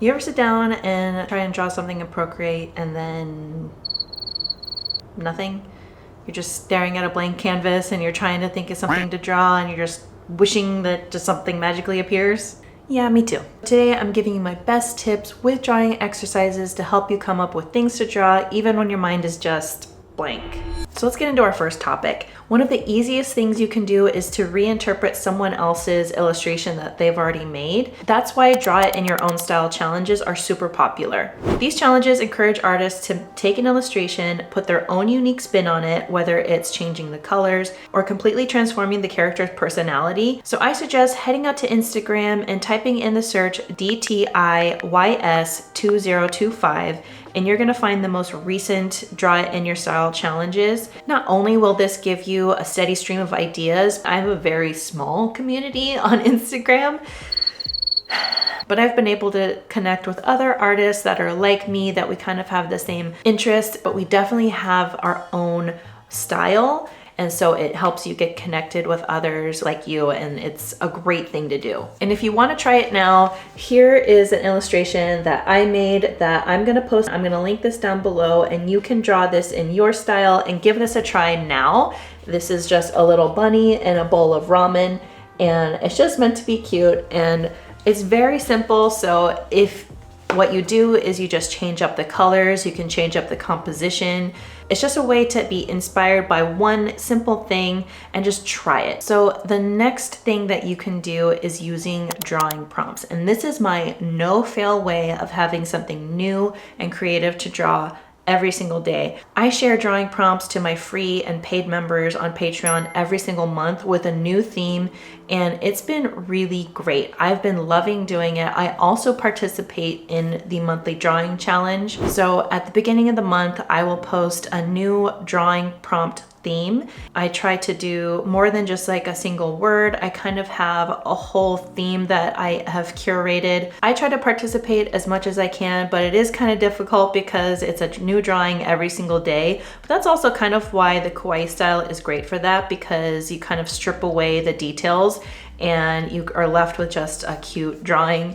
You ever sit down and try and draw something in Procreate and then nothing? You're just staring at a blank canvas and you're trying to think of something to draw and you're just wishing that just something magically appears? Yeah, me too. Today I'm giving you my best tips with drawing exercises to help you come up with things to draw even when your mind is just blank. So let's get into our first topic. One of the easiest things you can do is to reinterpret someone else's illustration that they've already made. That's why draw it in your own style challenges are super popular. These challenges encourage artists to take an illustration, put their own unique spin on it, whether it's changing the colors or completely transforming the character's personality. So I suggest heading out to Instagram and typing in the search DTIYS2025, and you're gonna find the most recent Draw It in Your Style challenges. Not only will this give you a steady stream of ideas, I have a very small community on Instagram, but I've been able to connect with other artists that are like me, that we kind of have the same interests, but we definitely have our own style. And so it helps you get connected with others like you, and it's a great thing to do. And if you want to try it now, here is an illustration that I made that I'm going to post. I'm going to link this down below, and you can draw this in your style and give this a try now. This is just a little bunny and a bowl of ramen, and it's just meant to be cute, and it's very simple. So if what you do is you just change up the colors, you can change up the composition. It's just a way to be inspired by one simple thing and just try it. So the next thing that you can do is using drawing prompts. And this is my no fail way of having something new and creative to draw every single day. I share drawing prompts to my free and paid members on Patreon every single month with a new theme, and it's been really great. I've been loving doing it. I also participate in the monthly drawing challenge. So at the beginning of the month, I will post a new drawing prompt theme. I try to do more than just like a single word. I kind of have a whole theme that I have curated. I try to participate as much as I can, but it is kind of difficult because it's a new drawing every single day. But that's also kind of why the kawaii style is great for that, because you kind of strip away the details and you are left with just a cute drawing.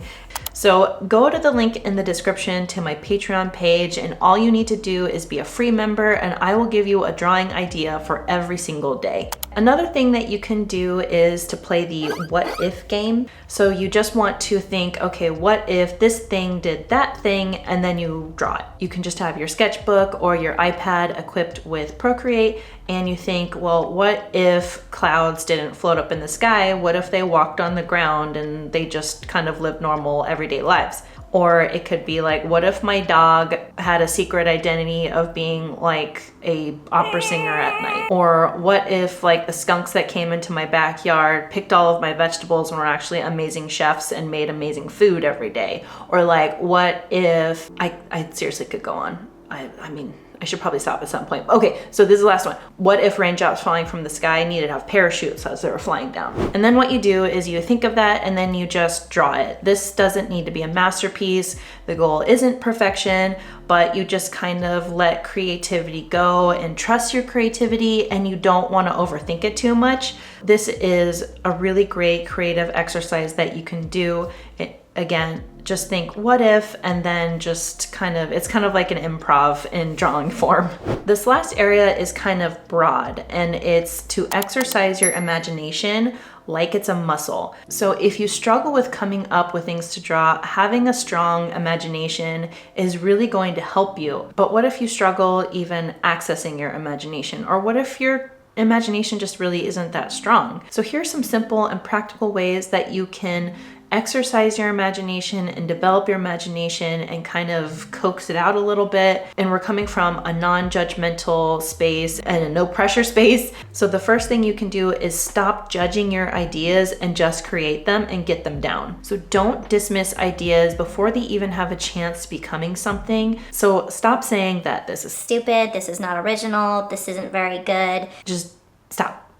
So go to the link in the description to my Patreon page, and all you need to do is be a free member, and I will give you a drawing idea for every single day. Another thing that you can do is to play the what if game. So you just want to think, okay, what if this thing did that thing, and then you draw it. You can just have your sketchbook or your iPad equipped with Procreate, and you think, well, what if clouds didn't float up in the sky? What if they walked on the ground and they just kind of lived normal everyday lives? Or it could be like, what if my dog had a secret identity of being like a opera singer at night? Or what if like the skunks that came into my backyard picked all of my vegetables and were actually amazing chefs and made amazing food every day? Or like, what if, I seriously could go on. I mean, I should probably stop at some point. Okay, so this is the last one. What if raindrops falling from the sky needed to have parachutes as they were flying down? And then what you do is you think of that and then you just draw it. This doesn't need to be a masterpiece. The goal isn't perfection, but you just kind of let creativity go and trust your creativity, and you don't want to overthink it too much. This is a really great creative exercise that you can do. Again, just think what if, and then just kind of, it's kind of like an improv in drawing form. This last area is kind of broad, and it's to exercise your imagination like it's a muscle. So if you struggle with coming up with things to draw, having a strong imagination is really going to help you. But what if you struggle even accessing your imagination? Or what if your imagination just really isn't that strong? So here's some simple and practical ways that you can exercise your imagination and develop your imagination and kind of coax it out a little bit. And we're coming from a non-judgmental space and a no pressure space. So the first thing you can do is stop judging your ideas and just create them and get them down. So don't dismiss ideas before they even have a chance to becoming something. So stop saying that this is stupid, this is not original, this isn't very good. Just stop.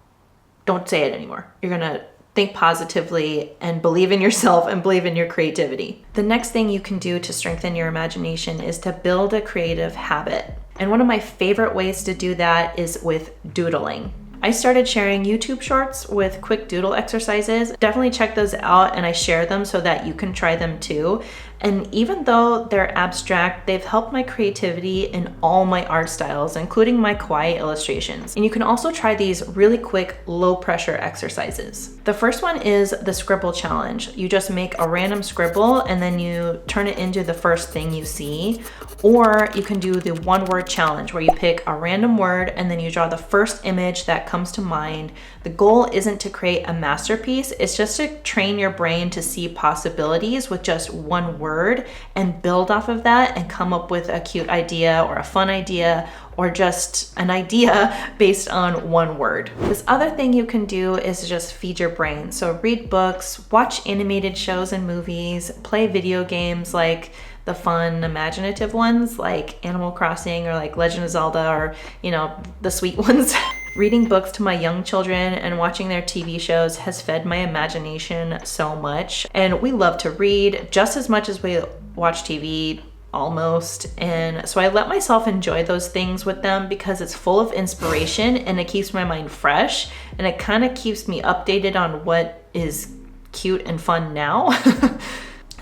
Don't say it anymore. You're gonna think positively and believe in yourself and believe in your creativity. The next thing you can do to strengthen your imagination is to build a creative habit. And one of my favorite ways to do that is with doodling. I started sharing YouTube shorts with quick doodle exercises. Definitely check those out, and I share them so that you can try them too. And even though they're abstract, they've helped my creativity in all my art styles, including my kawaii illustrations. And you can also try these really quick, low pressure exercises. The first one is the scribble challenge. You just make a random scribble and then you turn it into the first thing you see. Or you can do the one word challenge where you pick a random word and then you draw the first image that comes to mind. The goal isn't to create a masterpiece, it's just to train your brain to see possibilities with just one word and build off of that and come up with a cute idea or a fun idea or just an idea based on one word. This other thing you can do is just feed your brain. So read books, watch animated shows and movies, play video games like the fun imaginative ones like Animal Crossing or like Legend of Zelda or, you know, the sweet ones. Reading books to my young children and watching their TV shows has fed my imagination so much. And we love to read just as much as we watch TV, almost. And so I let myself enjoy those things with them because it's full of inspiration and it keeps my mind fresh and it kind of keeps me updated on what is cute and fun now.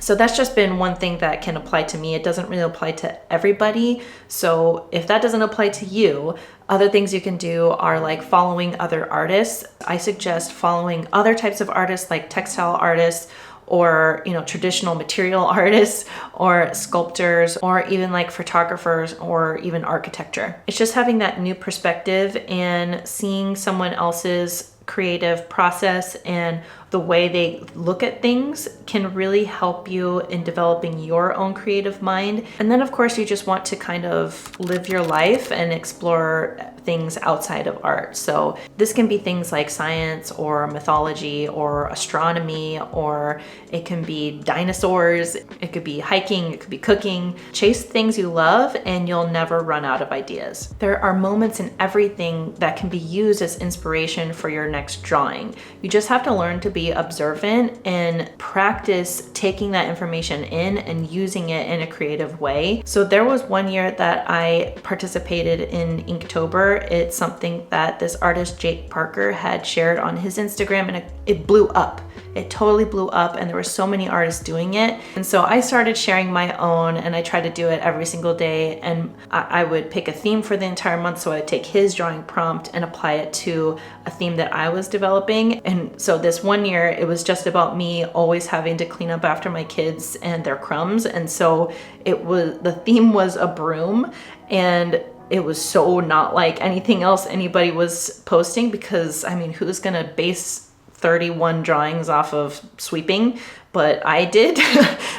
So that's just been one thing that can apply to me. It doesn't really apply to everybody. So if that doesn't apply to you, other things you can do are like following other artists. I suggest following other types of artists like textile artists or, you know, traditional material artists or sculptors or even like photographers or even architecture. It's just having that new perspective and seeing someone else's creative process and the way they look at things can really help you in developing your own creative mind. And then of course you just want to kind of live your life and explore things outside of art. So this can be things like science or mythology or astronomy, or it can be dinosaurs, it could be hiking, it could be cooking. Chase things you love and you'll never run out of ideas. There are moments in everything that can be used as inspiration for your next drawing. You just have to learn to be observant and practice taking that information in and using it in a creative way. So there was one year that I participated in Inktober. It's something that this artist Jake Parker had shared on his Instagram and it blew up. It totally blew up and there were so many artists doing it. And so I started sharing my own and I tried to do it every single day, and I would pick a theme for the entire month. So I'd take his drawing prompt and apply it to a theme that I was developing. And so this one year it was just about me always having to clean up after my kids and their crumbs. And so the theme was a broom, and it was so not like anything else anybody was posting because I mean, who's gonna base 31 drawings off of sweeping? But I did.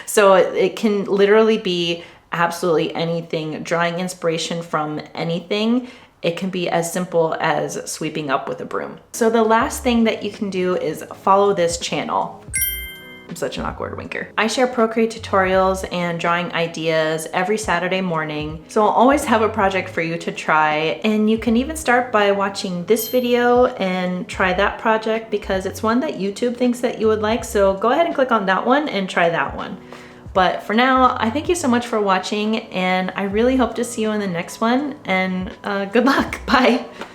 So it can literally be absolutely anything, drawing inspiration from anything. It can be as simple as sweeping up with a broom. So the last thing that you can do is follow this channel. I'm such an awkward winker. I share Procreate tutorials and drawing ideas every Saturday morning. So I'll always have a project for you to try. And you can even start by watching this video and try that project because it's one that YouTube thinks that you would like. So go ahead and click on that one and try that one. But for now, I thank you so much for watching and I really hope to see you in the next one, and good luck. Bye.